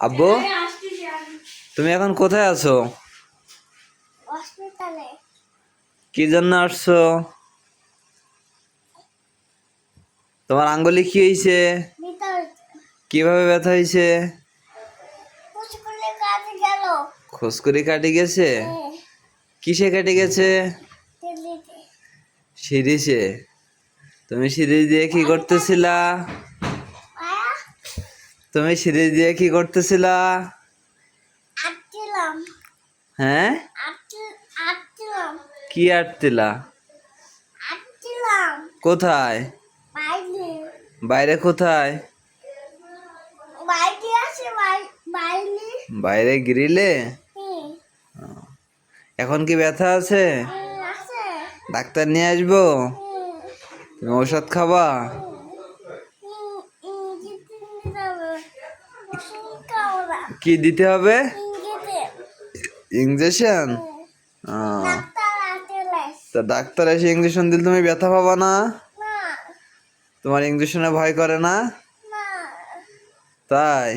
আব্বু, তুমি এখন কোথায় আছো? হসপিটালে। কি জন্য আসছো? তোমার আঙ্গুলে কি হয়েছে? ভিতরে কিভাবে ব্যথা হয়েছে? পুচকুলে কাজে গেল। খোঁজকুড়ি কাটি গেছে? কিসে কেটে গেছে? দিল্লিতে। সিরিজে? তুমি সিরিজ দিয়ে কি করতেছিলা? আয়া তুমি সিরিজ দিয়ে কি করতেছিলা? আটছিলাম। হ্যাঁ, আটছিলাম। কি আটতিলা? আটছিলাম। কোথায়? বাইরে। বাইরে কোথায়? বাইরে আছে বাইরে। বাইরে গ্রিলে? হুম, এখন কি ব্যথা আছে? আছে। ডাক্তার নিয়ে আসবো? হুম, তুমি ওষুধ খাবা? ইঞ্জেকশন দিতে হবে। খাও না। কি দিতে হবে? ইঞ্জেকশন। ইঞ্জেকশন? ডাক্তার আসলে। তা ডাক্তার এসে ইঞ্জেকশন দিলে তুমি ব্যথা পাবা না? না, তোমার ইঞ্জেকশনে ভয় করে না? না। তাই?